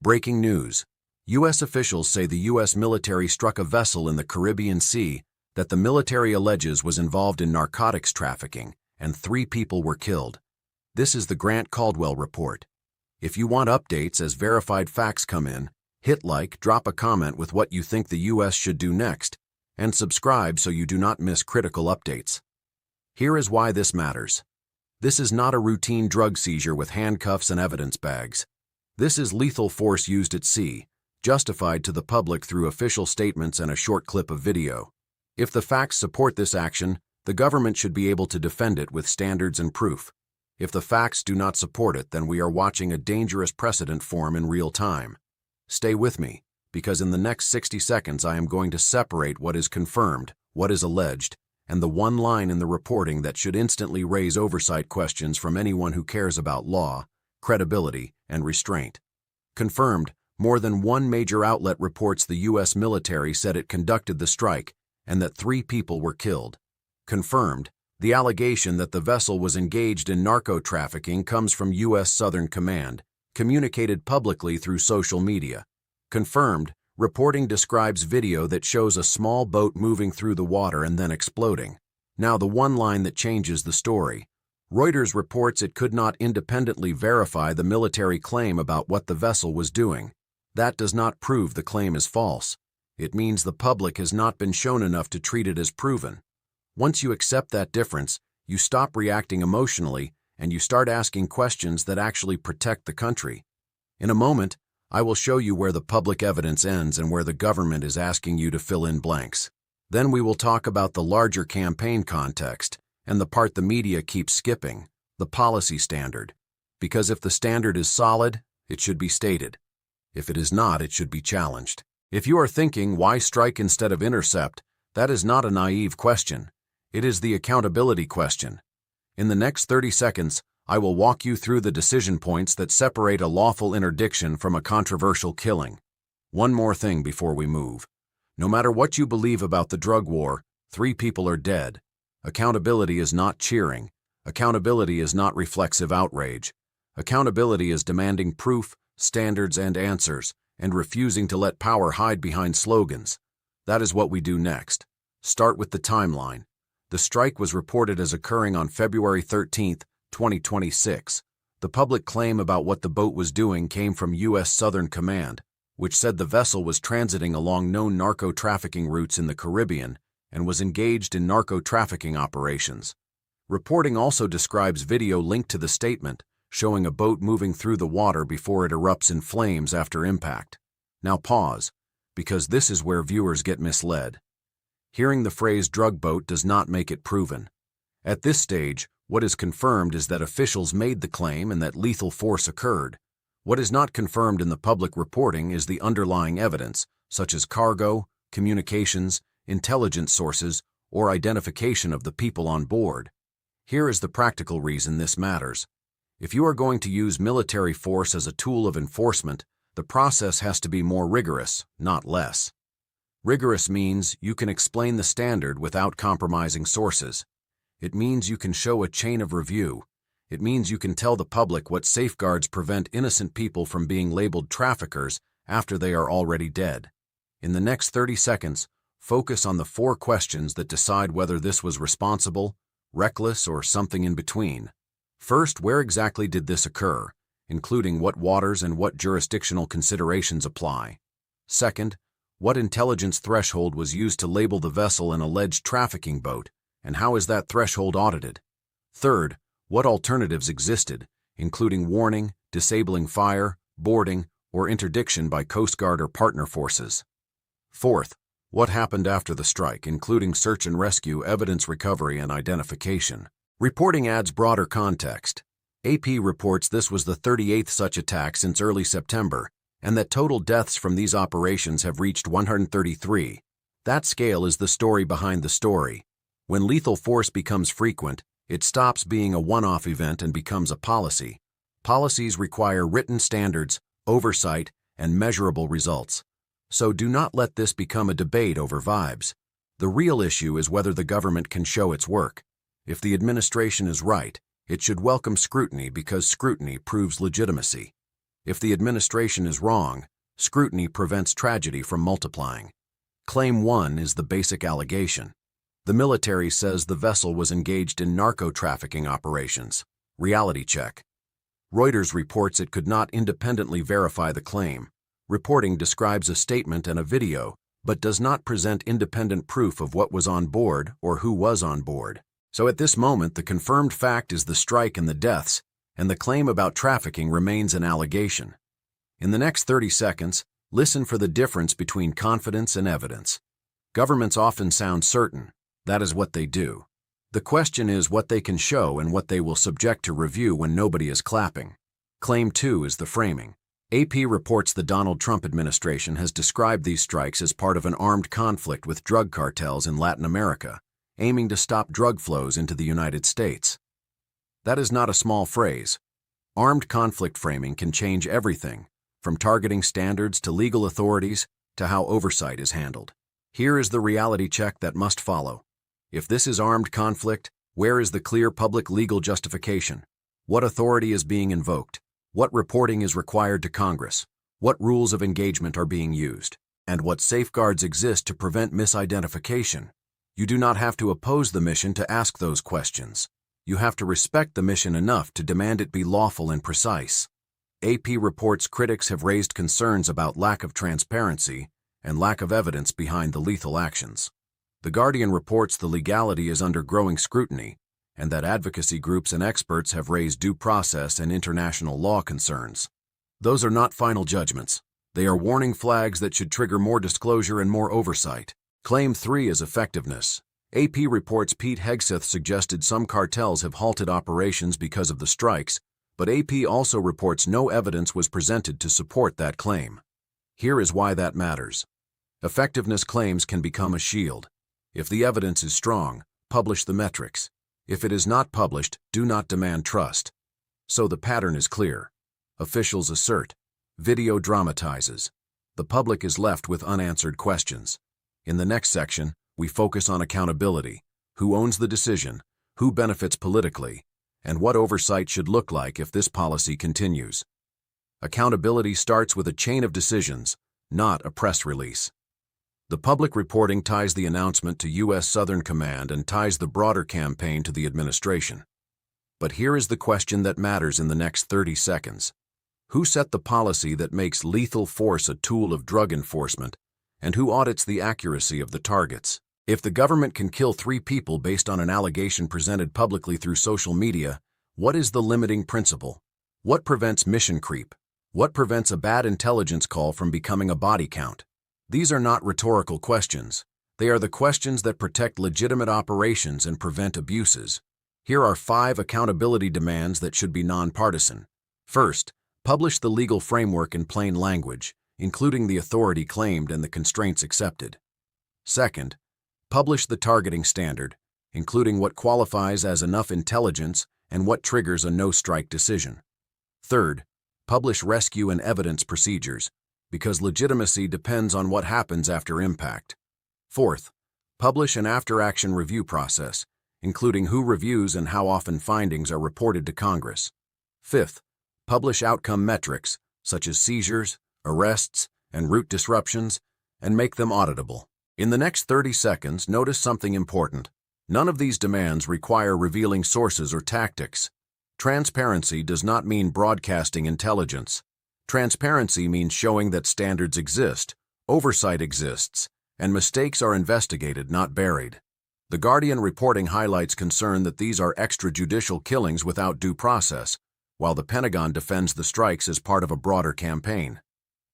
Breaking news. U.S. officials say the U.S. military struck a vessel in the Caribbean Sea that the military alleges was involved in narcotics trafficking, and 3 people were killed. This is the Grant Caldwell report. If you want updates as verified facts come in, hit like, drop a comment with what you think the U.S. should do next, and subscribe so you do not miss critical updates. Here is why this matters. This is not a routine drug seizure with handcuffs and evidence bags. This is lethal force used at sea, justified to the public through official statements and a short clip of video. If the facts support this action, the government should be able to defend it with standards and proof. If the facts do not support it, then we are watching a dangerous precedent form in real time. Stay with me, because in the next 60 seconds I am going to separate what is confirmed, what is alleged, and the one line in the reporting that should instantly raise oversight questions from anyone who cares about law, credibility, and restraint. Confirmed, more than one major outlet reports the U.S. military said it conducted the strike and that 3 people were killed. Confirmed, the allegation that the vessel was engaged in narco trafficking comes from U.S. Southern Command, communicated publicly through social media. Confirmed, reporting describes video that shows a small boat moving through the water and then exploding. Now the one line that changes the story. Reuters reports it could not independently verify the military claim about what the vessel was doing. That does not prove the claim is false. It means the public has not been shown enough to treat it as proven. Once you accept that difference, you stop reacting emotionally and you start asking questions that actually protect the country. In a moment, I will show you where the public evidence ends and where the government is asking you to fill in blanks. Then we will talk about the larger campaign context and the part the media keeps skipping, the policy standard. Because if the standard is solid, it should be stated. If it is not, it should be challenged. If you are thinking, why strike instead of intercept, that is not a naive question. It is the accountability question. In the next 30 seconds, I will walk you through the decision points that separate a lawful interdiction from a controversial killing. One more thing before we move. No matter what you believe about the drug war, 3 people are dead. Accountability is not cheering. Accountability is not reflexive outrage. Accountability is demanding proof, standards, and answers, and refusing to let power hide behind slogans. That is what we do next. Start with the timeline. The strike was reported as occurring on February 13, 2026. The public claim about what the boat was doing came from U.S. Southern Command, which said the vessel was transiting along known narco trafficking routes in the Caribbean and was engaged in narco trafficking operations. Reporting also describes video linked to the statement, showing a boat moving through the water before it erupts in flames after impact. Now pause, because this is where viewers get misled. Hearing the phrase drug boat does not make it proven. At this stage, what is confirmed is that officials made the claim and that lethal force occurred. What is not confirmed in the public reporting is the underlying evidence, such as cargo, communications, intelligence sources, or identification of the people on board. Here is the practical reason this matters. If you are going to use military force as a tool of enforcement, the process has to be more rigorous, not less. Rigorous means you can explain the standard without compromising sources. It means you can show a chain of review. It means you can tell the public what safeguards prevent innocent people from being labeled traffickers after they are already dead. In the next 30 seconds, focus on the 4 questions that decide whether this was responsible, reckless, or something in between. First, where exactly did this occur, including what waters and what jurisdictional considerations apply? Second, what intelligence threshold was used to label the vessel an alleged trafficking boat, and how is that threshold audited? Third, what alternatives existed, including warning, disabling fire, boarding, or interdiction by Coast Guard or partner forces? Fourth, what happened after the strike, including search and rescue, evidence recovery, and identification? Reporting adds broader context. AP reports this was the 38th such attack since early September, and that total deaths from these operations have reached 133. That scale is the story behind the story. When lethal force becomes frequent, it stops being a one-off event and becomes a policy. Policies require written standards, oversight, and measurable results. So do not let this become a debate over vibes. The real issue is whether the government can show its work. If the administration is right, it should welcome scrutiny because scrutiny proves legitimacy. If the administration is wrong, scrutiny prevents tragedy from multiplying. Claim 1 is the basic allegation. The military says the vessel was engaged in narco trafficking operations. Reality check. Reuters reports it could not independently verify the claim. Reporting describes a statement and a video, but does not present independent proof of what was on board or who was on board. So at this moment, the confirmed fact is the strike and the deaths, and the claim about trafficking remains an allegation. In the next 30 seconds, listen for the difference between confidence and evidence. Governments often sound certain. That is what they do. The question is what they can show and what they will subject to review when nobody is clapping. Claim 2 is the framing. AP reports the Donald Trump administration has described these strikes as part of an armed conflict with drug cartels in Latin America, aiming to stop drug flows into the United States. That is not a small phrase. Armed conflict framing can change everything, from targeting standards to legal authorities to how oversight is handled. Here is the reality check that must follow. If this is armed conflict, where is the clear public legal justification? What authority is being invoked? What reporting is required to Congress? What rules of engagement are being used? And what safeguards exist to prevent misidentification? You do not have to oppose the mission to ask those questions. You have to respect the mission enough to demand it be lawful and precise. AP reports critics have raised concerns about lack of transparency and lack of evidence behind the lethal actions. The Guardian reports the legality is under growing scrutiny, and that advocacy groups and experts have raised due process and international law concerns. Those are not final judgments. They are warning flags that should trigger more disclosure and more oversight. Claim 3 is effectiveness. AP reports Pete Hegseth suggested some cartels have halted operations because of the strikes, but AP also reports no evidence was presented to support that claim. Here is why that matters. Effectiveness claims can become a shield. If the evidence is strong, publish the metrics. If it is not published, do not demand trust. So the pattern is clear. Officials assert. Video dramatizes. The public is left with unanswered questions. In the next section, we focus on accountability. Who owns the decision? Who benefits politically? And what oversight should look like if this policy continues. Accountability starts with a chain of decisions, not a press release. The public reporting ties the announcement to U.S. Southern Command and ties the broader campaign to the administration. But here is the question that matters in the next 30 seconds. Who set the policy that makes lethal force a tool of drug enforcement, and who audits the accuracy of the targets? If the government can kill 3 people based on an allegation presented publicly through social media, what is the limiting principle? What prevents mission creep? What prevents a bad intelligence call from becoming a body count? These are not rhetorical questions. They are the questions that protect legitimate operations and prevent abuses. Here are 5 accountability demands that should be nonpartisan. First, publish the legal framework in plain language, including the authority claimed and the constraints accepted. Second, publish the targeting standard, including what qualifies as enough intelligence and what triggers a no-strike decision. Third, publish rescue and evidence procedures, because legitimacy depends on what happens after impact. Fourth, publish an after-action review process, including who reviews and how often findings are reported to Congress. Fifth, publish outcome metrics, such as seizures, arrests, and route disruptions, and make them auditable. In the next 30 seconds, notice something important. None of these demands require revealing sources or tactics. Transparency does not mean broadcasting intelligence. Transparency means showing that standards exist, oversight exists, and mistakes are investigated, not buried. The Guardian reporting highlights concern that these are extrajudicial killings without due process, while the Pentagon defends the strikes as part of a broader campaign.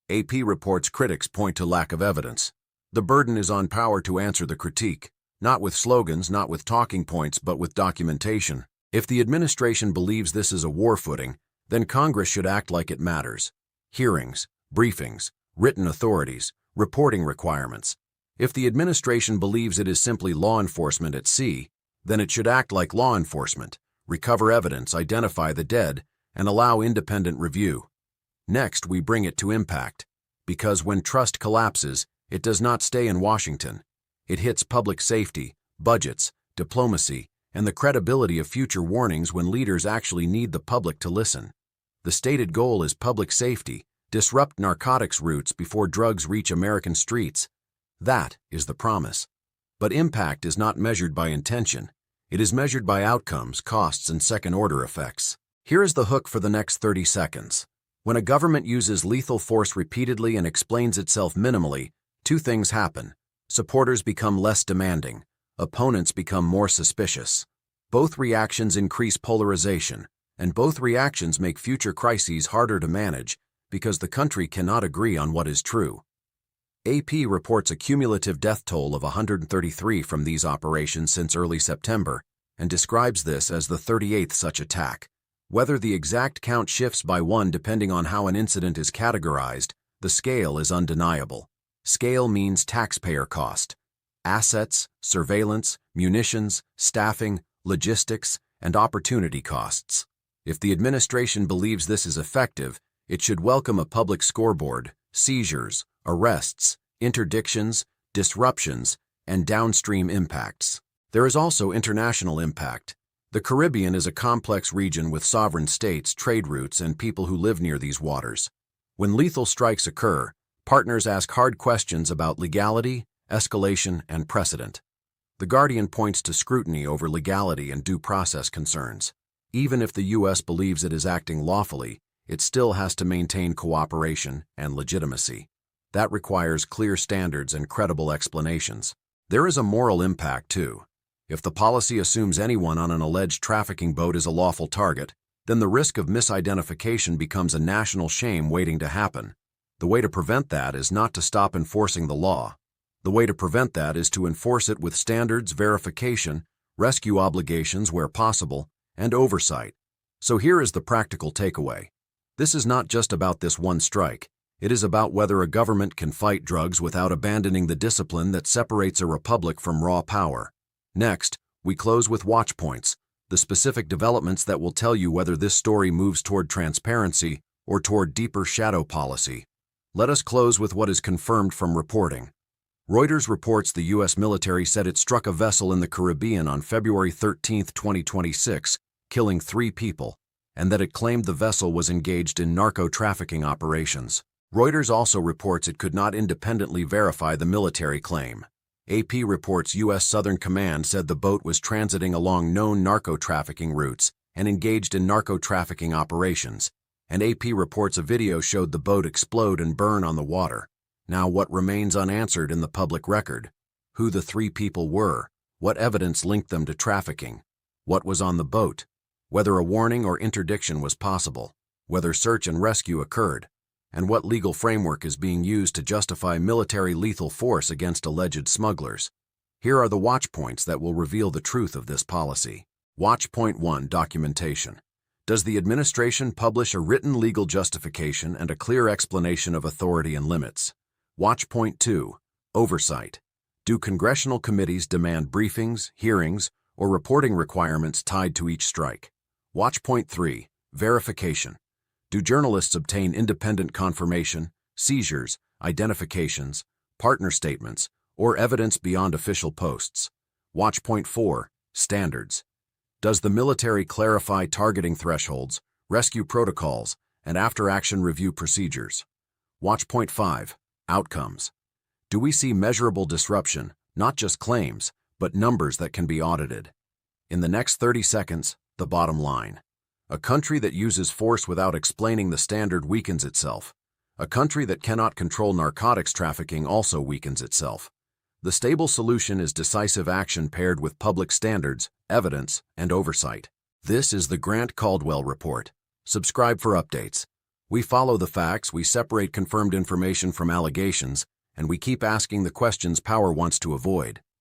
AP reports critics point to lack of evidence. The burden is on power to answer the critique, not with slogans, not with talking points, but with documentation. If the administration believes this is a war footing, then Congress should act like it matters. Hearings, briefings, written authorities, reporting requirements. If the administration believes it is simply law enforcement at sea, then it should act like law enforcement, recover evidence, identify the dead, and allow independent review. Next, we bring it to impact, because when trust collapses, it does not stay in Washington. It hits public safety, budgets, diplomacy, and the credibility of future warnings when leaders actually need the public to listen. The stated goal is public safety, disrupt narcotics routes before drugs reach American streets. That is the promise. But impact is not measured by intention. It is measured by outcomes, costs, and second-order effects. Here is the hook for the next 30 seconds. When a government uses lethal force repeatedly and explains itself minimally, two things happen. Supporters become less demanding. Opponents become more suspicious. Both reactions increase polarization, and both reactions make future crises harder to manage because the country cannot agree on what is true. AP reports a cumulative death toll of 133 from these operations since early September and describes this as the 38th such attack. Whether the exact count shifts by one depending on how an incident is categorized, the scale is undeniable. Scale means taxpayer cost. Assets, surveillance, munitions, staffing, logistics, and opportunity costs. If the administration believes this is effective, it should welcome a public scoreboard, seizures, arrests, interdictions, disruptions, and downstream impacts. There is also international impact. The Caribbean is a complex region with sovereign states, trade routes, and people who live near these waters. When lethal strikes occur, partners ask hard questions about legality, escalation, and precedent. The Guardian points to scrutiny over legality and due process concerns. Even if the U.S. believes it is acting lawfully, it still has to maintain cooperation and legitimacy. That requires clear standards and credible explanations. There is a moral impact, too. If the policy assumes anyone on an alleged trafficking boat is a lawful target, then the risk of misidentification becomes a national shame waiting to happen. The way to prevent that is not to stop enforcing the law. The way to prevent that is to enforce it with standards, verification, rescue obligations where possible, and oversight. So here is the practical takeaway. This is not just about this one strike. It is about whether a government can fight drugs without abandoning the discipline that separates a republic from raw power. Next, we close with watch points, the specific developments that will tell you whether this story moves toward transparency or toward deeper shadow policy. Let us close with what is confirmed from reporting. Reuters reports the U.S. military said it struck a vessel in the Caribbean on February 13, 2026, killing 3 people, and that it claimed the vessel was engaged in narco-trafficking operations. Reuters also reports it could not independently verify the military claim. AP reports U.S. Southern Command said the boat was transiting along known narco-trafficking routes and engaged in narco-trafficking operations, and AP reports a video showed the boat explode and burn on the water. Now, what remains unanswered in the public record? Who the 3 people were? What evidence linked them to trafficking? What was on the boat? Whether a warning or interdiction was possible? Whether search and rescue occurred? And what legal framework is being used to justify military lethal force against alleged smugglers? Here are the watch points that will reveal the truth of this policy. Watch point 1, documentation. Does the administration publish a written legal justification and a clear explanation of authority and limits? Watch point 2, oversight. Do congressional committees demand briefings, hearings, or reporting requirements tied to each strike? Watch point 3, verification. Do journalists obtain independent confirmation, seizures, identifications, partner statements, or evidence beyond official posts? Watch point 4, standards. Does the military clarify targeting thresholds, rescue protocols, and after-action review procedures? Watch point 5, outcomes. Do we see measurable disruption, not just claims, but numbers that can be audited? In the next 30 seconds, the bottom line. A country that uses force without explaining the standard weakens itself. A country that cannot control narcotics trafficking also weakens itself. The stable solution is decisive action paired with public standards, evidence, and oversight. This is the Grant Caldwell Report. Subscribe for updates. We follow the facts, we separate confirmed information from allegations, and we keep asking the questions power wants to avoid.